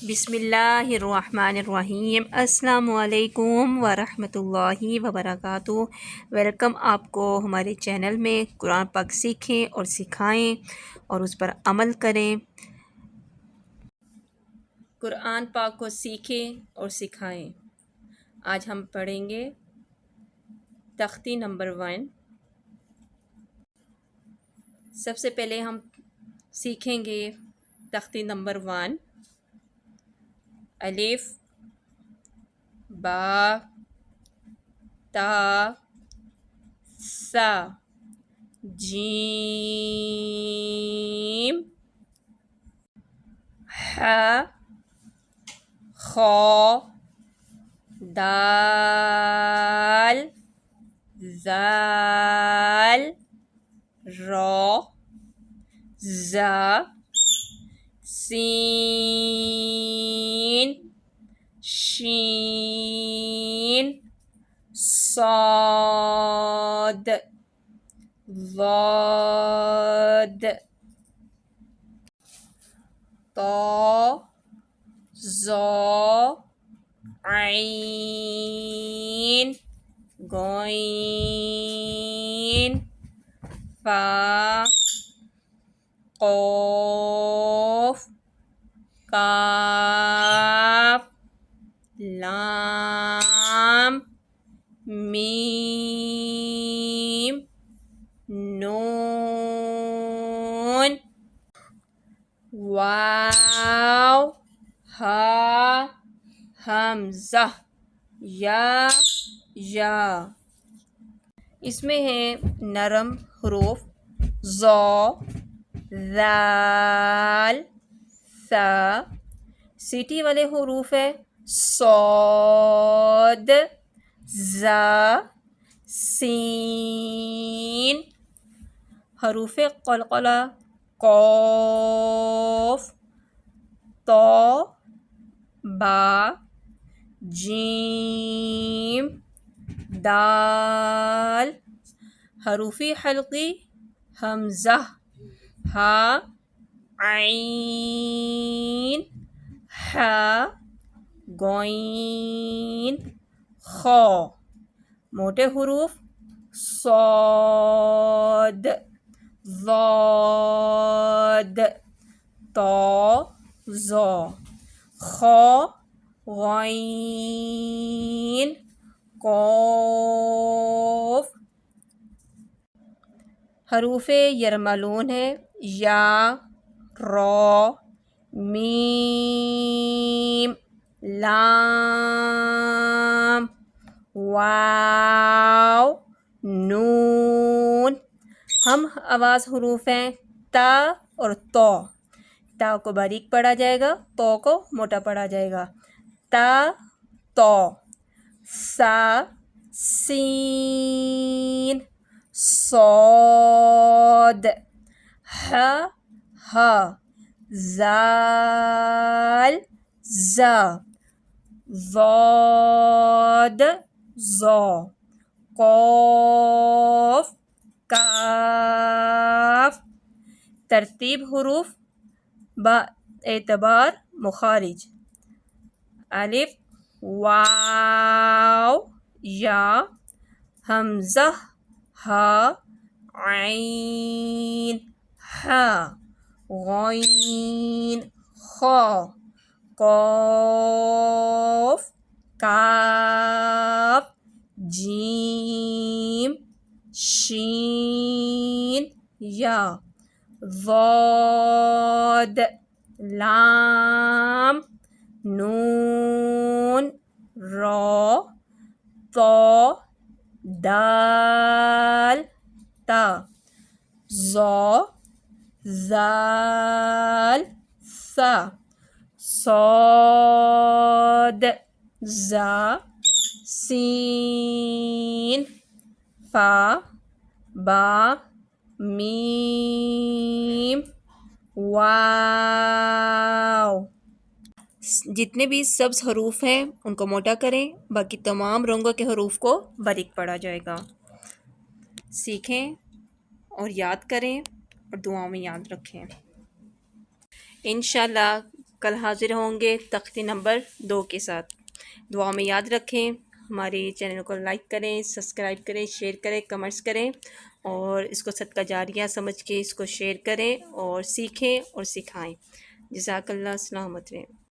بسم اللہ الرحمن الرحیم۔ السلام علیکم ورحمۃ اللہ وبرکاتہ۔ ویلکم آپ کو ہمارے چینل میں۔ قرآن پاک سیکھیں اور سکھائیں اور اس پر عمل کریں۔ قرآن پاک کو سیکھیں اور سکھائیں۔ آج ہم پڑھیں گے تختی نمبر 1۔ سب سے پہلے ہم سیکھیں گے تختی نمبر 1۔ الف، با، تا، سا، جیم، ح، خا، دال، ذال، را، زا، سین، شین، صاد، ضاد، طا، ظا، عین، غین، فا، قاف، کاف، لام، میم، نون، واو، ہا، حمزہ، یا۔ اس میں ہیں نرم حروف ظا، ذال، ثا۔ سیٹی والے حروف ہے صاد، زا، سین۔ حروف قلقلہ قاف، طا، با، جیم، دال۔ حروف حلقی حمزہ، ہا، عین، حا، غین، خا۔ موٹے حروف صاد، ضاد، طا، ظا، خا، غین، قاف۔ حروف یرملون ہے یا، را، میم، لام، واو، نون۔ ہم آواز حروف ہیں تا اور تو۔ تا کو باریک پڑھا جائے گا، تو کو موٹا پڑھا جائے گا۔ تا، تو، سا، سین، صاد، ح، ہا، ذال، زا، ضاد، ظا، قاف، کاف۔ ترتیب حروف با اعتبار مخارج: الف، واو، یا، حمزہ، ہا، عین، حا، غین، خا، قاف، کاف، جیم، شین، یا، ضاد، لام، نون، را، طا، دال، تا، ظا، ذال، ثا، صاد، زا، سین، فا، با، میم، واو۔ جتنے بھی سبز حروف ہیں ان کو موٹا کریں، باقی تمام رنگوں کے حروف کو باریک پڑھا جائے گا۔ سیکھیں اور یاد کریں اور دعاؤں میں یاد رکھیں۔ انشاءاللہ کل حاضر ہوں گے تختی نمبر 2 کے ساتھ. دعا میں یاد رکھیں. ہماری چینل کو لائک کریں، سبسکرائب کریں، شیئر کریں، کمنٹس کریں، اور اس کو صدقہ جاریہ سمجھ کے اس کو شیئر کریں اور سیکھیں اور سکھائیں. جزاک اللہ. السلام علیکم.